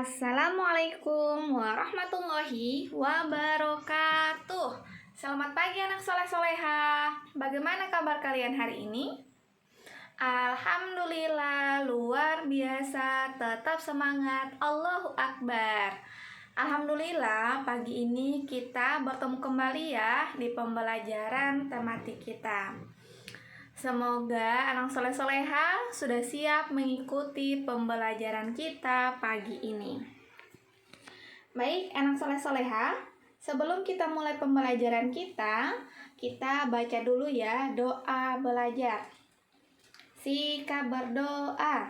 Assalamualaikum warahmatullahi wabarakatuh. Selamat pagi anak soleh soleha. Bagaimana kabar kalian hari ini? Alhamdulillah luar biasa, tetap semangat, Allahu Akbar. Alhamdulillah pagi ini kita bertemu kembali ya di pembelajaran tematik kita. Semoga anak soleh soleha sudah siap mengikuti pembelajaran kita pagi ini. Baik anak soleh soleha, sebelum kita mulai pembelajaran kita baca dulu ya doa belajar. Sikap berdoa,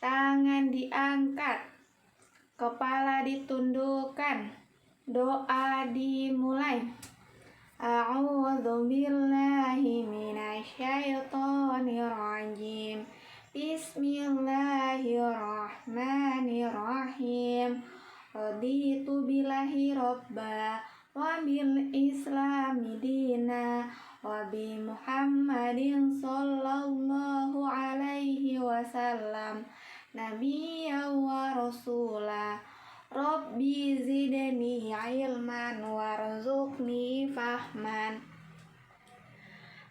tangan diangkat, kepala ditundukkan, doa dimulai. A'udzu billahi minasyaitonir rajim. Bismillahirrahmanirrahim. Raditu billahi robba wa bil islami dina wa bi Muhammadin sallallahu alaihi wasallam nabiyyan wa rasulah. Rabbi zidni ilman warzuqni fahman.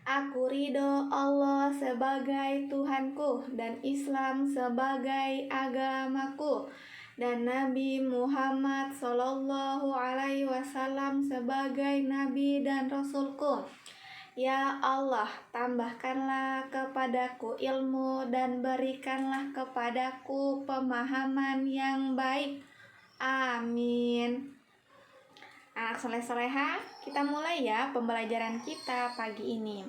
Aku ridho Allah sebagai Tuhanku dan Islam sebagai agamaku dan Nabi Muhammad sallallahu alaihi wasallam sebagai nabi dan rasulku. Ya Allah, tambahkanlah kepadaku ilmu dan berikanlah kepadaku pemahaman yang baik. Amin. Anak soleh soleha, kita mulai ya pembelajaran kita pagi ini.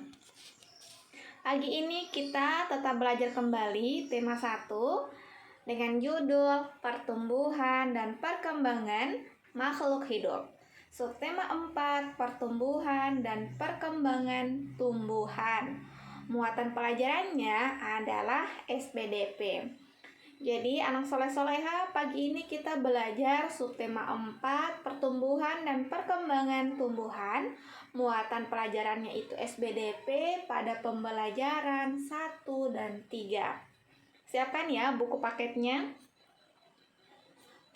Pagi ini kita tetap belajar kembali tema 1 dengan judul pertumbuhan dan perkembangan makhluk hidup. Subtema 4 pertumbuhan dan perkembangan tumbuhan. Muatan pelajarannya adalah SPDP. Jadi anak soleh soleha, pagi ini kita belajar subtema 4 pertumbuhan dan perkembangan tumbuhan. Muatan pelajarannya itu SBDP pada pembelajaran 1 dan 3. Siapkan ya buku paketnya.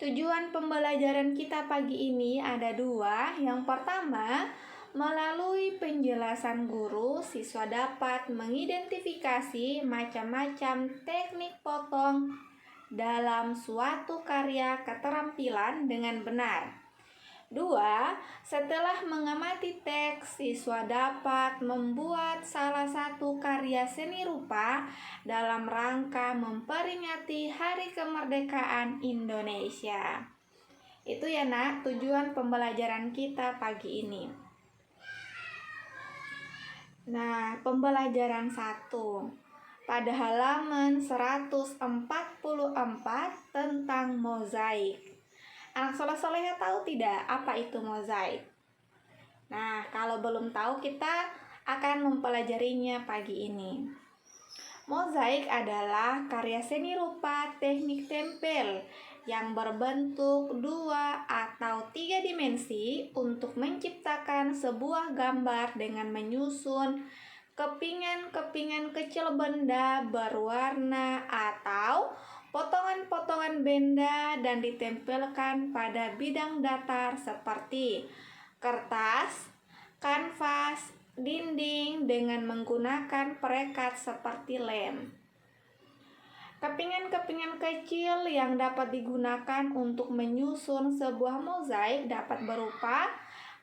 Tujuan pembelajaran kita pagi ini ada 2. Yang pertama, melalui penjelasan guru, siswa dapat mengidentifikasi macam-macam teknik potong dalam suatu karya keterampilan dengan benar. 2. Setelah mengamati teks, siswa dapat membuat salah satu karya seni rupa dalam rangka memperingati Hari Kemerdekaan Indonesia. Itu ya nak, tujuan pembelajaran kita pagi ini. Nah, pembelajaran 1 pada halaman 144 tentang mozaik. Anak soleh soleha tahu tidak apa itu mozaik? Nah, kalau belum tahu kita akan mempelajarinya pagi ini. Mozaik adalah karya seni rupa teknik tempel yang berbentuk 2 atau 3 dimensi untuk menciptakan sebuah gambar dengan menyusun kepingan-kepingan kecil benda berwarna atau potongan-potongan benda dan ditempelkan pada bidang datar seperti kertas, kanvas, dinding dengan menggunakan perekat seperti lem. Kepingan-kepingan kecil yang dapat digunakan untuk menyusun sebuah mozaik dapat berupa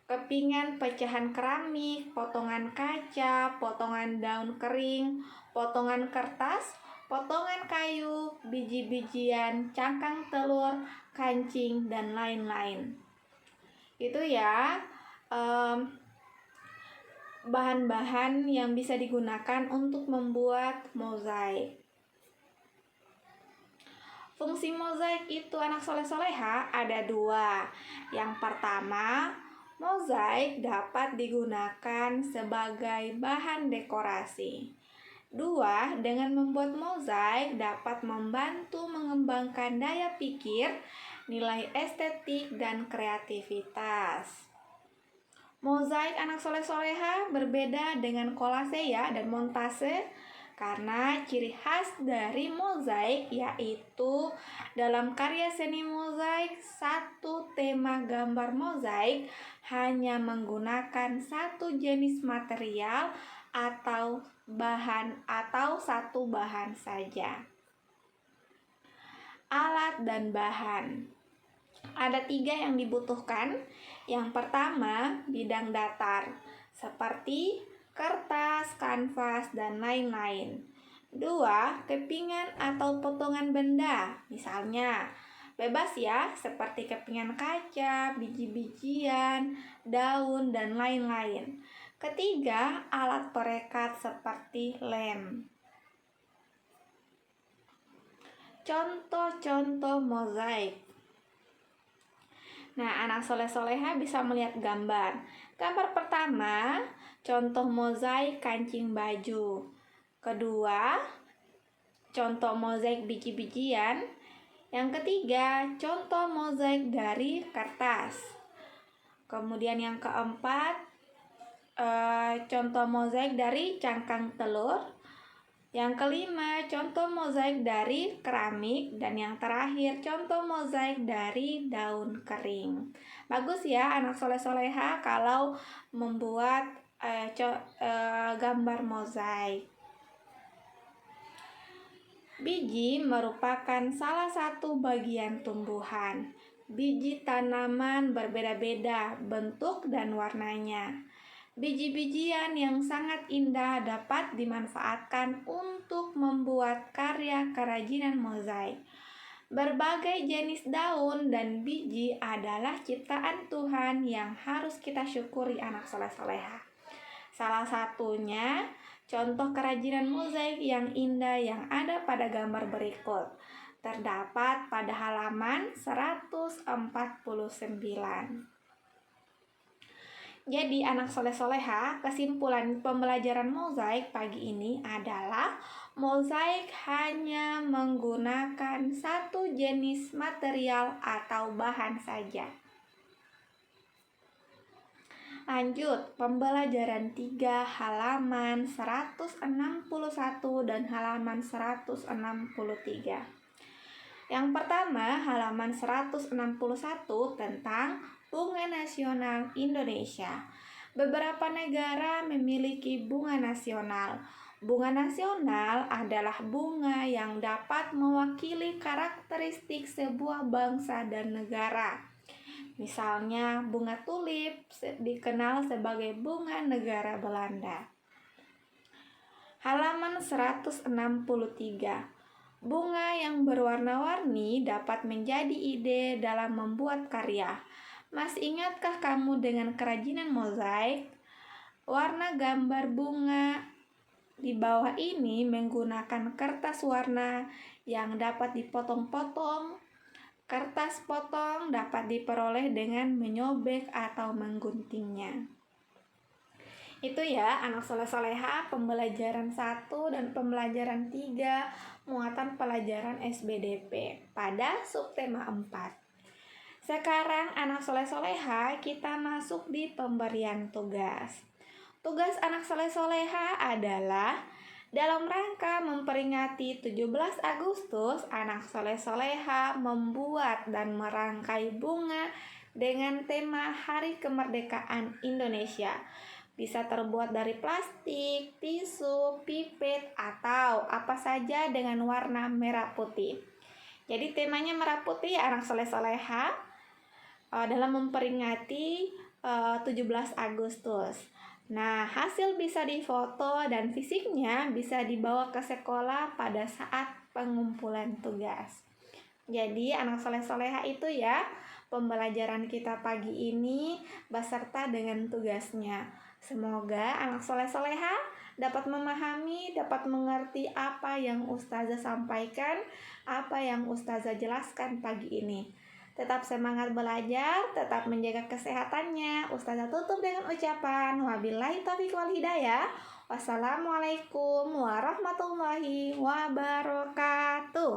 kepingan pecahan keramik, potongan kaca, potongan daun kering, potongan kertas, potongan kayu, biji-bijian, cangkang telur, kancing, dan lain-lain. Itu ya bahan-bahan yang bisa digunakan untuk membuat mozaik. Fungsi mozaik itu anak soleh soleha ada 2. Yang pertama, mozaik dapat digunakan sebagai bahan dekorasi. 2. Dengan membuat mozaik dapat membantu mengembangkan daya pikir, nilai estetik, dan kreativitas. Mozaik anak soleh soleha berbeda dengan kolase ya dan montase. Karena ciri khas dari mozaik yaitu dalam karya seni mozaik, satu tema gambar mozaik hanya menggunakan satu jenis material atau satu bahan saja. Alat dan bahan. Ada 3 yang dibutuhkan. Yang pertama, bidang datar, seperti kertas, kanvas, dan lain-lain. 2, kepingan atau potongan benda, misalnya bebas ya, seperti kepingan kaca, biji-bijian, daun, dan lain-lain. Ketiga, alat perekat seperti lem. Contoh-contoh mozaik. Nah, anak soleh-soleha bisa melihat gambar. Gambar pertama, contoh mozaik kancing baju. Kedua, contoh mozaik biji-bijian. Yang ketiga, contoh mozaik dari kertas. Kemudian yang keempat, contoh mozaik dari cangkang telur. Yang kelima, contoh mozaik dari keramik. Dan yang terakhir, contoh mozaik dari daun kering. Bagus ya anak soleh-soleha kalau membuat gambar mozaik. Biji merupakan salah satu bagian tumbuhan. Biji tanaman berbeda-beda bentuk dan warnanya. Biji-bijian yang sangat indah dapat dimanfaatkan untuk membuat karya kerajinan mozaik. Berbagai jenis daun dan biji adalah ciptaan Tuhan yang harus kita syukuri anak soleh-soleha. Salah satunya contoh kerajinan mozaik yang indah yang ada pada gambar berikut. Terdapat pada halaman 149. Jadi anak soleh-soleha, kesimpulan pembelajaran mozaik pagi ini adalah mozaik hanya menggunakan satu jenis material atau bahan saja. Lanjut, pembelajaran 3 halaman 161 dan halaman 163. Yang pertama, halaman 161 tentang bunga nasional Indonesia. Beberapa negara memiliki bunga nasional. Bunga nasional adalah bunga yang dapat mewakili karakteristik sebuah bangsa dan negara. Misalnya, bunga tulip dikenal sebagai bunga negara Belanda. Halaman 163. Bunga yang berwarna-warni dapat menjadi ide dalam membuat karya. Masih ingatkah kamu dengan kerajinan mozaik? Warna gambar bunga di bawah ini menggunakan kertas warna yang dapat dipotong-potong. Kertas potong dapat diperoleh dengan menyobek atau mengguntingnya. Itu ya anak soleh-soleha, pembelajaran 1 dan pembelajaran 3 muatan pelajaran SBDP pada subtema 4. Sekarang anak soleh-soleha, kita masuk di pemberian tugas. Tugas anak soleh-soleha adalah dalam rangka memperingati 17 Agustus, anak soleh-soleha membuat dan merangkai bunga dengan tema Hari Kemerdekaan Indonesia. Bisa terbuat dari plastik, tisu, pipet, atau apa saja dengan warna merah putih. Jadi temanya merah putih ya anak soleh-soleha dalam memperingati 17 Agustus. Nah, hasil bisa difoto dan fisiknya bisa dibawa ke sekolah pada saat pengumpulan tugas. Jadi anak soleh-soleha itu ya pembelajaran kita pagi ini beserta dengan tugasnya. Semoga anak soleh-soleha dapat memahami, dapat mengerti apa yang Ustazah sampaikan, apa yang Ustazah jelaskan pagi ini. Tetap semangat belajar, tetap menjaga kesehatannya. Ustazah tutup dengan ucapan wabillahi taufiq wal hidayah. Wassalamualaikum warahmatullahi wabarakatuh.